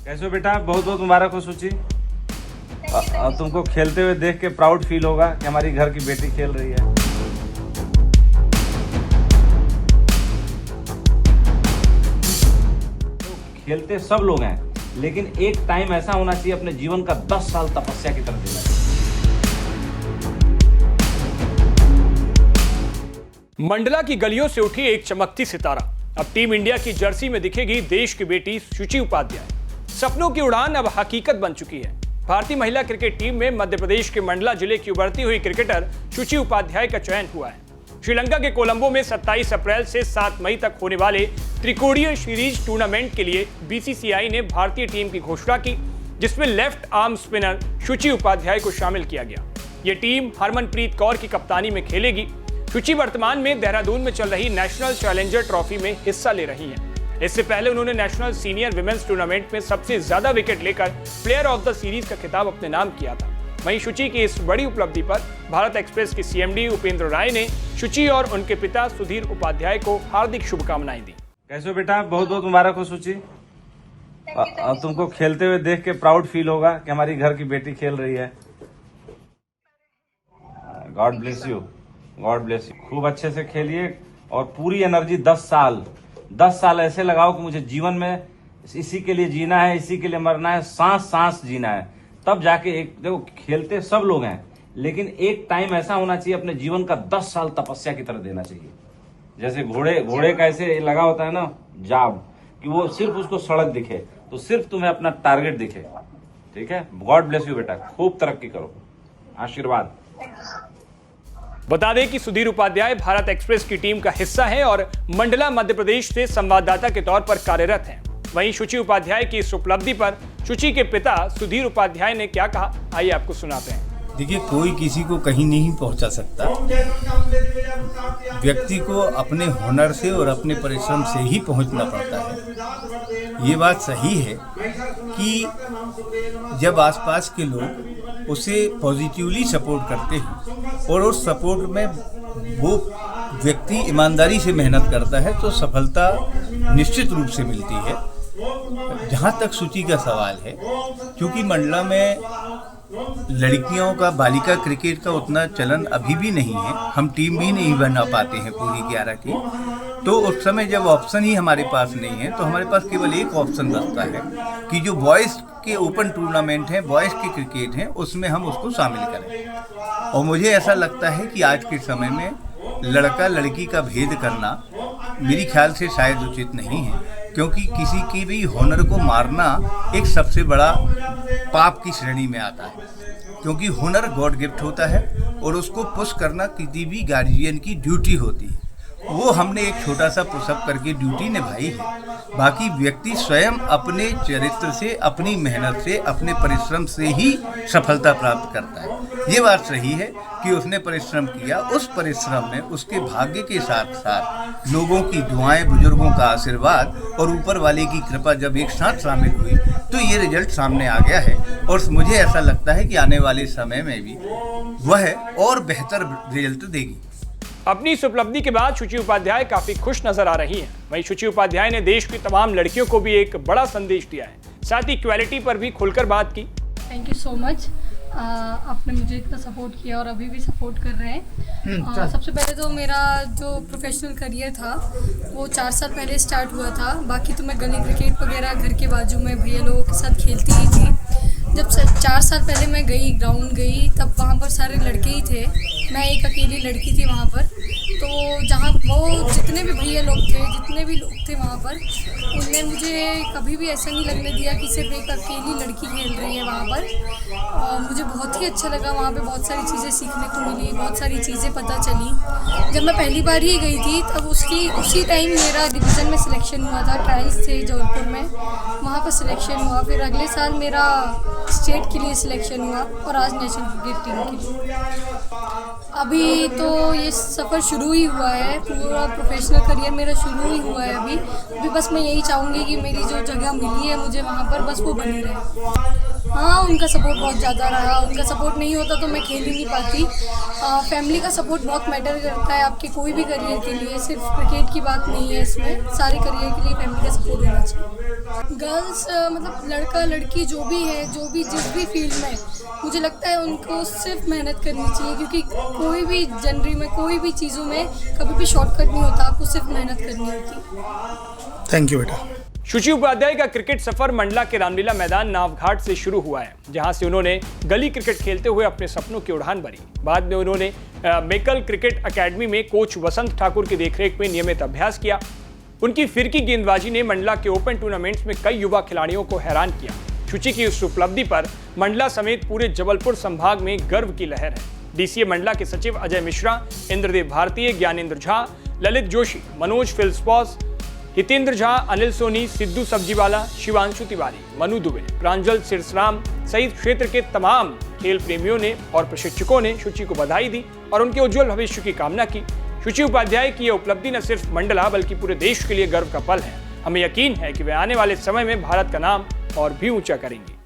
कैसे हो बेटा, बहुत बहुत मुबारक हो सूची। तुमको खेलते हुए देख के प्राउड फील होगा कि हमारी घर की बेटी खेल रही है। तो खेलते सब लोग हैं, लेकिन एक टाइम ऐसा होना चाहिए अपने जीवन का 10 साल तपस्या की तरफ देना चाहिए। मंडला की गलियों से उठी एक चमकती सितारा। अब टीम इंडिया की जर्सी में दिखेगी देश की बेटी शुचि उपाध्याय। सपनों की उड़ान अब हकीकत बन चुकी है। भारतीय महिला क्रिकेट टीम में मध्य प्रदेश के मंडला जिले की उभरती हुई क्रिकेटर शुचि उपाध्याय का चयन हुआ है। श्रीलंका के कोलंबो में 27 अप्रैल से 7 मई तक होने वाले त्रिकोणीय सीरीज टूर्नामेंट के लिए बीसीसीआई ने भारतीय टीम की घोषणा की, जिसमें लेफ्ट आर्म स्पिनर शुचि उपाध्याय को शामिल किया गया। ये टीम हरमनप्रीत कौर की कप्तानी में खेलेगी। शुचि वर्तमान में देहरादून में चल रही नेशनल चैलेंजर ट्रॉफी में हिस्सा ले रही हैं। इससे पहले उन्होंने नेशनल सीनियर विमेंस टूर्नामेंट में सबसे ज्यादा विकेट लेकर प्लेयर ऑफ द सीरीज का खिताब अपने नाम किया था। वहीं शुचि की इस बड़ी उपलब्धि पर भारत एक्सप्रेस के सीएमडी उपेंद्र राय ने शुचि और उनके पिता सुधीर उपाध्याय को हार्दिक शुभकामनाएं दी। कैसे हो बेटा, बहुत बहुत मुबारक हो सूची। तुमको खेलते हुए देख के प्राउड फील होगा कि हमारी घर की बेटी खेल रही है। God bless you, God bless you. खूब अच्छे से खेलिए और पूरी एनर्जी 10 साल ऐसे लगाओ कि मुझे जीवन में इसी के लिए जीना है, इसी के लिए मरना है, सांस जीना है। तब जाके एक देखो, खेलते सब लोग हैं, लेकिन एक टाइम ऐसा होना चाहिए अपने जीवन का 10 साल तपस्या की तरह देना चाहिए। जैसे घोड़े का ऐसे लगा होता है ना जाब, कि वो सिर्फ उसको सड़क दिखे, तो सिर्फ तुम्हें अपना टारगेट दिखे। ठीक है, गॉड ब्लेस यू बेटा, खूब तरक्की करो, आशीर्वाद। बता दें कि सुधीर उपाध्याय भारत एक्सप्रेस की टीम का हिस्सा है और मंडला मध्य प्रदेश से संवाददाता के तौर पर कार्यरत हैं। वहीं शुचि उपाध्याय की इस उपलब्धि पर शुचि के पिता सुधीर उपाध्याय ने क्या कहा, आइए आपको सुनाते हैं। देखिए, कोई किसी को कहीं नहीं पहुंचा सकता। व्यक्ति को अपने हुनर से और अपने परिश्रम से ही पहुंचना पड़ता है। ये बात सही है कि जब आसपास के लोग उसे पॉजिटिवली सपोर्ट करते हैं और उस सपोर्ट में वो व्यक्ति ईमानदारी से मेहनत करता है, तो सफलता निश्चित रूप से मिलती है। जहाँ तक शुचि का सवाल है, क्योंकि मंडला में लड़कियों का बालिका क्रिकेट का उतना चलन अभी भी नहीं है, हम टीम भी नहीं बना पाते हैं पूरी 11 की, तो उस समय जब ऑप्शन ही हमारे पास नहीं है, तो हमारे पास केवल एक ऑप्शन बचता है कि जो बॉयज़ के ओपन टूर्नामेंट हैं, बॉयज़ के क्रिकेट हैं, उसमें हम उसको शामिल करें। और मुझे ऐसा लगता है कि आज के समय में लड़का लड़की का भेद करना मेरी ख्याल से शायद उचित नहीं है, क्योंकि किसी की भी हुनर को मारना एक सबसे बड़ा पाप की श्रेणी में आता है। क्योंकि हुनर गॉड गिफ्ट होता है और उसको पुश करना किसी भी गार्जियन की ड्यूटी होती है। वो हमने एक छोटा सा पुशअप करके ड्यूटी निभाई है। बाकी व्यक्ति स्वयं अपने चरित्र से, अपनी मेहनत से, अपने परिश्रम से ही सफलता प्राप्त करता है। ये बात सही है कि उसने परिश्रम किया, उस परिश्रम में उसके भाग्य के साथ साथ लोगों की दुआएं, बुजुर्गों का आशीर्वाद और ऊपर वाले की कृपा जब एक साथ शामिल हुई, तो ये रिजल्ट सामने आ गया है। और मुझे ऐसा लगता है कि आने वाले समय में भी वह और बेहतर रिजल्ट देगी। अपनी इस उपलब्धि के बाद शुचि उपाध्याय काफी खुश नजर आ रही हैं। वहीं शुचि उपाध्याय ने देश की तमाम लड़कियों को भी एक बड़ा संदेश दिया है, साथ ही इक्वालिटी पर भी खुलकर बात की। थैंक यू सो मच, आपने मुझे इतना सपोर्ट किया और अभी भी सपोर्ट कर रहे हैं। सबसे पहले तो मेरा जो प्रोफेशनल करियर था वो 4 साल पहले स्टार्ट हुआ था। बाकी तो मैं गली क्रिकेट वगैरह घर के बाजू में भैया लोगों के साथ खेलती ही थी। जब 4 साल पहले मैं ग्राउंड गई, तब वहाँ पर सारे लड़के ही थे, मैं एक अकेली लड़की थी वहाँ पर। तो जहाँ वो जितने भी भैया लोग थे, जितने भी लोग थे वहाँ पर, उनने मुझे कभी भी ऐसा नहीं लगने दिया कि सिर्फ एक अकेली लड़की खेल रही है वहाँ पर। मुझे बहुत ही अच्छा लगा, वहाँ पे बहुत सारी चीज़ें सीखने को मिली, बहुत सारी चीज़ें पता चली। जब मैं पहली बार ही गई थी, तब उसी टाइम मेरा डिवीज़न में सिलेक्शन हुआ था, ट्रायल्स थे जौनपुर में, वहाँ पर सिलेक्शन हुआ। फिर अगले साल मेरा स्टेट के लिए सिलेक्शन हुआ और आज नेशनल क्रिकेट टीम के लिए। अभी तो ये सफ़र शुरू ही हुआ है, पूरा प्रोफेशनल करियर मेरा शुरू ही हुआ है अभी बस मैं यही चाहूँगी कि मेरी जो जगह मिली है मुझे वहाँ पर, बस वो बनी रहे। हाँ, उनका सपोर्ट बहुत ज़्यादा रहा। उनका सपोर्ट नहीं होता तो मैं खेल ही नहीं पाती। फैमिली का सपोर्ट बहुत मैटर करता है आपके कोई भी करियर के लिए, सिर्फ क्रिकेट की बात नहीं है इसमें, सारे करियर के लिए फैमिली का सपोर्ट होना चाहिए। गर्ल्स मतलब लड़का लड़की जो भी है, जो भी जिस भी फील्ड में, मुझे लगता है उनको सिर्फ मेहनत करनी चाहिए, क्योंकि कोई भी जनरी में, कोई भी चीज़ों में कभी भी शॉर्टकट नहीं होता, आपको सिर्फ मेहनत करनी होती। थैंक यू बेटा। शुचि उपाध्याय का क्रिकेट सफर मंडला के रामलीला मैदान नावघाट से शुरू हुआ है, जहां से उन्होंने गली क्रिकेट खेलते हुए अपने सपनों की उड़ान भरी। बाद में उन्होंने मेकल क्रिकेट अकेडमी में कोच वसंत ठाकुर की देखरेख में नियमित अभ्यास किया। उनकी फिरकी गेंदबाजी ने मंडला के ओपन टूर्नामेंट्स में कई युवा खिलाड़ियों को हैरान किया। शुचि की उस उपलब्धि पर मंडला समेत पूरे जबलपुर संभाग में गर्व की लहर है। डीसीए मंडला के सचिव अजय मिश्रा, इंद्रदेव भारतीय, ज्ञानेंद्र झा, ललित जोशी, मनोज फिल्सपॉस, हितेंद्र झा, अनिल सोनी, सिद्धू सब्जीवाला, शिवांशु तिवारी, मनु दुबे, प्रांजल सिरसराम सहित क्षेत्र के तमाम खेल प्रेमियों ने और प्रशिक्षकों ने शुचि को बधाई दी और उनके उज्जवल भविष्य की कामना की। शुचि उपाध्याय की यह उपलब्धि न सिर्फ मंडला बल्कि पूरे देश के लिए गर्व का पल है। हमें यकीन है कि वे आने वाले समय में भारत का नाम और भी ऊंचा करेंगी।